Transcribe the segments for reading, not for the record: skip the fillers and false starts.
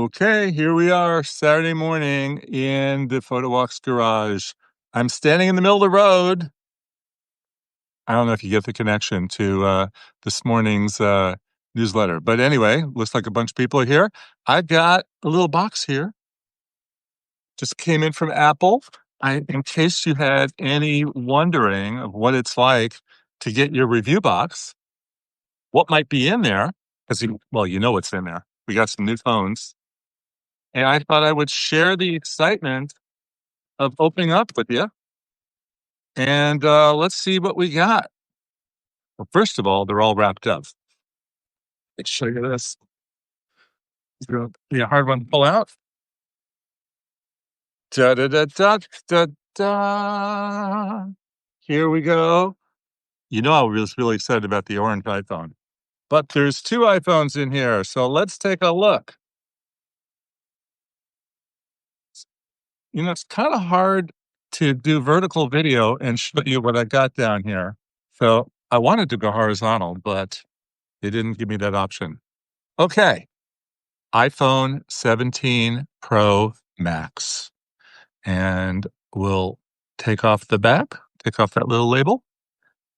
Okay, here we are, Saturday morning in the PhotoWalks garage. I'm standing in the middle of the road. I don't know if you get the connection to this morning's newsletter. But anyway, looks like a bunch of people are here. I've got a little box here. Just came in from Apple. In case you had any wondering of what it's like to get your review box, what might be in there, because you know what's in there. We got some new phones. And I thought I would share the excitement of opening up with you. And let's see what we got. Well, first of all, they're all wrapped up. Let's show you this. It's going to be a hard one to pull out. Da da da da da da. Here we go. You know, I was really excited about the orange iPhone. But there's two iPhones in here, so let's take a look. You know, it's kind of hard to do vertical video and show you what I got down here. So I wanted to go horizontal, but they didn't give me that option. Okay. iPhone 17 Pro Max. And we'll take off the back, take off that little label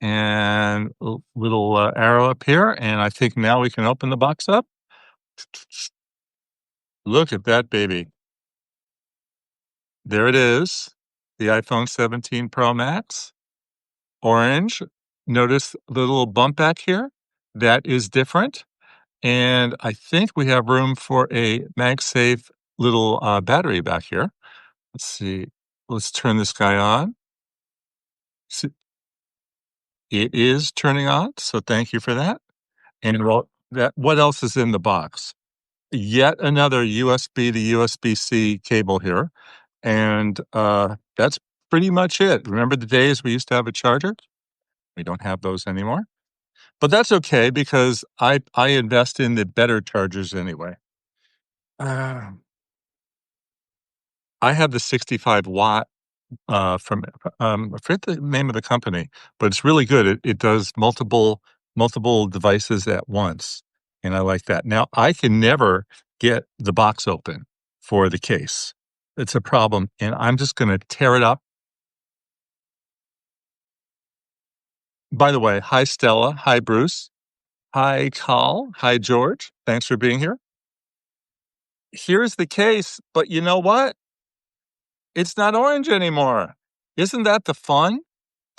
and a little arrow up here. And I think now we can open the box up. Look at that baby. There it is, the iPhone 17 Pro Max, orange. Notice the little bump back here. That is different. And I think we have room for a MagSafe little battery back here. Let's see. Let's turn this guy on. See, it is turning on, so thank you for that. And what else is in the box? Yet another USB to USB-C cable here. And that's pretty much it. Remember the days we used to have a charger? We don't have those anymore. But that's okay because I invest in the better chargers anyway. I have the 65-watt from I forget the name of the company, but it's really good. It does multiple devices at once, and I like that. Now I can never get the box open for the case. It's a problem, and I'm just going to tear it up. By the way, hi Stella, hi Bruce, hi Carl, hi George. Thanks for being here. Here's the case, but you know what? It's not orange anymore. Isn't that the fun?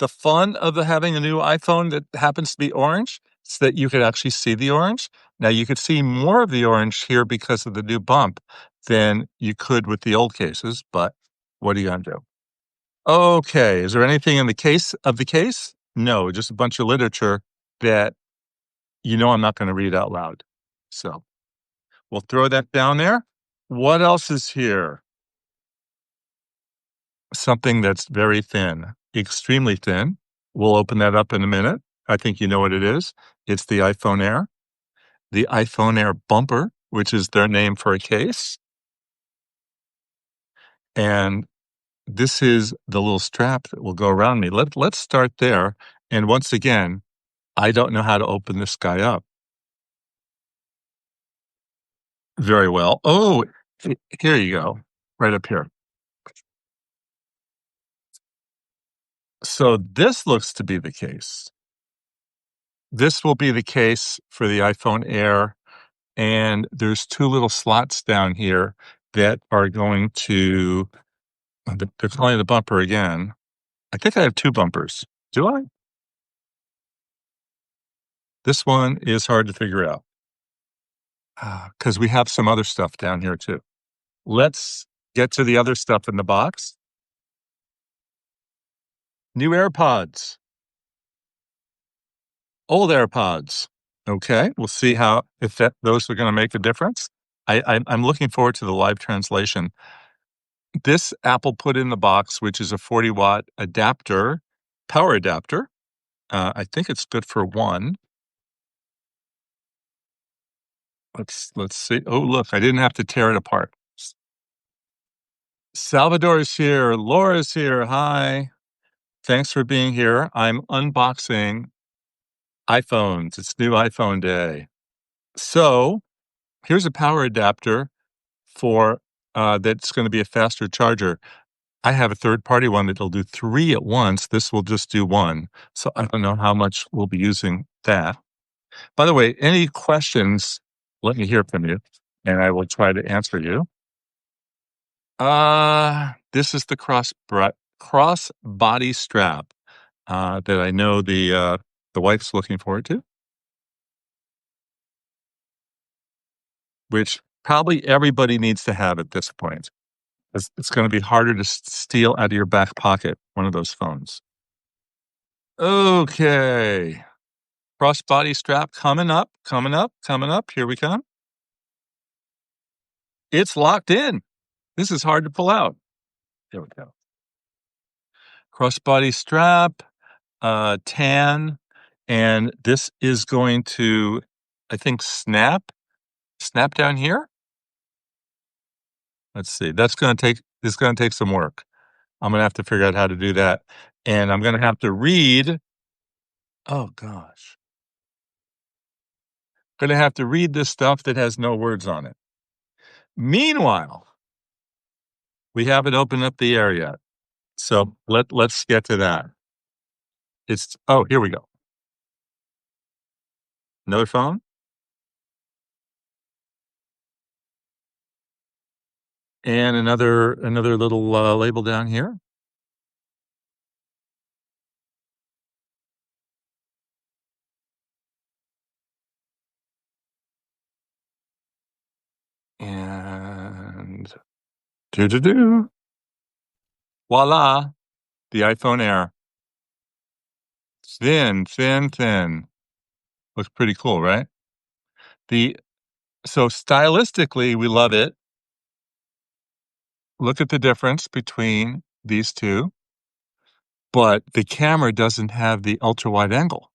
The fun of having a new iPhone that happens to be orange so that you could actually see the orange. Now, you could see more of the orange here because of the new bump than you could with the old cases, but what are you going to do? Okay, is there anything in the case of the case? No, just a bunch of literature that you know I'm not going to read out loud. So we'll throw that down there. What else is here? Something that's very thin, extremely thin. We'll open that up in a minute. I think you know what it is. It's the iPhone Air, the iPhone Air bumper, which is their name for a case. And this is the little strap that will go around me. Let's start there. And once again, I don't know how to open this guy up very well. Oh, here you go, right up here. So this looks to be the case. This will be the case for the iPhone Air. And there's two little slots down here that are going to, they're calling the bumper again. I think I have two bumpers. Do I? This one is hard to figure out because we have some other stuff down here too. Let's get to the other stuff in the box. New AirPods. Old AirPods. Okay, we'll see if those are going to make a difference. I'm looking forward to the live translation. This Apple put in the box, which is a 40-watt adapter, power adapter. I think it's good for one. Let's see. Oh, look, I didn't have to tear it apart. Salvador's here. Laura's here. Hi. Thanks for being here. I'm unboxing iPhones. It's new iPhone day. So here's a power adapter for that's going to be a faster charger. I have a third party one that'll do 3 at once. This will just do 1. So I don't know how much we'll be using that. By the way, any questions, let me hear from you, and I will try to answer you. This is the cross body strap that I know the wife's looking forward to, which probably everybody needs to have at this point. It's going to be harder to steal out of your back pocket one of those phones. Okay, crossbody strap coming up, coming up, coming up. Here we come. It's locked in. This is hard to pull out. There we go. Crossbody strap, tan, and this is going to, I think, snap down here. Let's see. This is going to take some work. I'm going to have to figure out how to do that, and I'm going to have to read. Oh gosh. Going to have to read this stuff that has no words on it. Meanwhile, we haven't opened up the air yet. So let's get to that. Here we go. Another phone. And another little label down here. And voila, the iPhone Air. Thin. Looks pretty cool, right? So stylistically, we love it. Look at the difference between these two, but the camera doesn't have the ultra wide angle,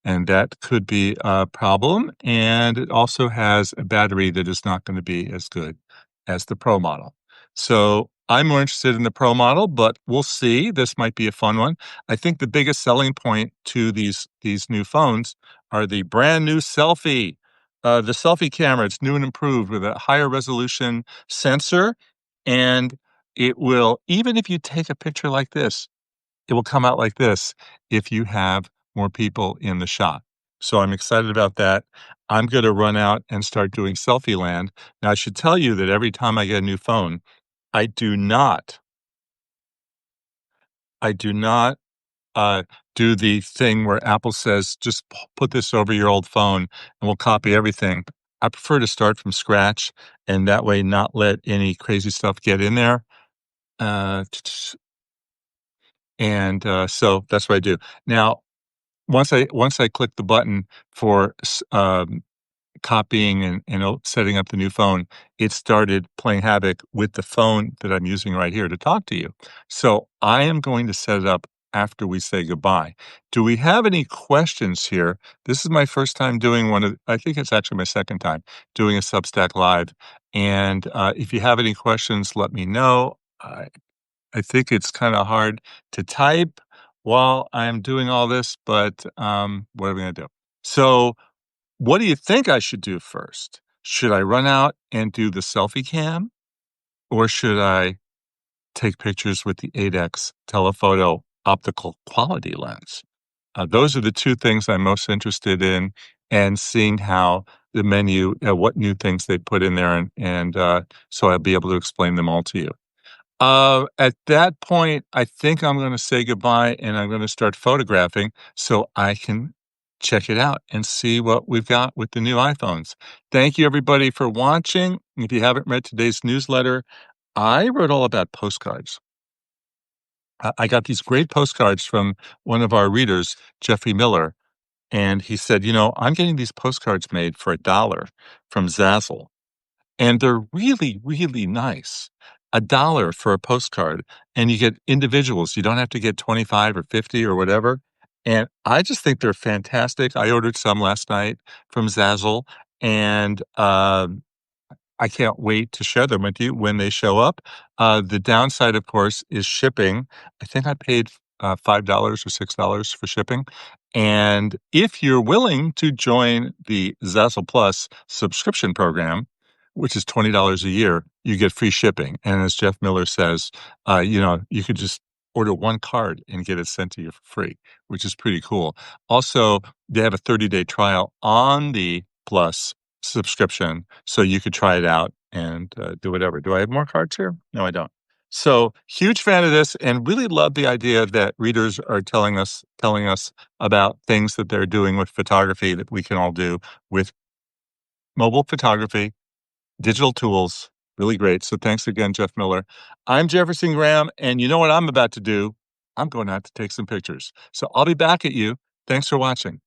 and that could be a problem. And it also has a battery that is not going to be as good as the Pro model. So I'm more interested in the Pro model, but we'll see. This might be a fun one. I think the biggest selling point to these new phones are the brand new selfie. The selfie camera, it's new and improved with a higher resolution sensor, and it will, even if you take a picture like this, it will come out like this if you have more people in the shot. So I'm excited about that. I'm going to run out and start doing selfie land. Now, I should tell you that every time I get a new phone, I do not do the thing where Apple says, just put this over your old phone and we'll copy everything. I prefer to start from scratch and that way not let any crazy stuff get in there. So that's what I do. Now, once I click the button for copying and setting up the new phone, it started playing havoc with the phone that I'm using right here to talk to you. So I am going to set it up after we say goodbye. Do we have any questions here? This is my first time doing I think it's actually my second time doing a Substack Live. And if you have any questions, let me know. I think it's kind of hard to type while I'm doing all this, but what are we going to do? So what do you think I should do first? Should I run out and do the selfie cam, or should I take pictures with the 8X telephoto optical quality lens? Those are the two things I'm most interested in, and seeing how the menu, what new things they put in there, and so I'll be able to explain them all to you. At that point, I think I'm going to say goodbye and I'm going to start photographing so I can check it out and see what we've got with the new iPhones. Thank you, everybody, for watching. If you haven't read today's newsletter, I wrote all about postcards. I got these great postcards from one of our readers, Jeffrey Miller, and he said, I'm getting these postcards made for $1 from Zazzle. And they're really, really nice. $1 for a postcard, and you get individuals. You don't have to get 25 or 50 or whatever. And I just think they're fantastic. I ordered some last night from Zazzle, and I can't wait to share them with you when they show up. The downside, of course, is shipping. I think I paid $5 or $6 for shipping. And if you're willing to join the Zazzle Plus subscription program, which is $20 a year, you get free shipping. And as Jeff Miller says, you could just order one card and get it sent to you for free, which is pretty cool. Also, they have a 30-day trial on the Plus subscription, so you could try it out and do whatever. Do I have more cards here? No, I don't. So huge fan of this, and really love the idea that readers are telling us about things that they're doing with photography that we can all do with mobile photography, digital tools. Really great. So thanks again, Jeff Miller. I'm Jefferson Graham, and you know what I'm about to do? I'm going out to take some pictures. So I'll be back at you. Thanks for watching.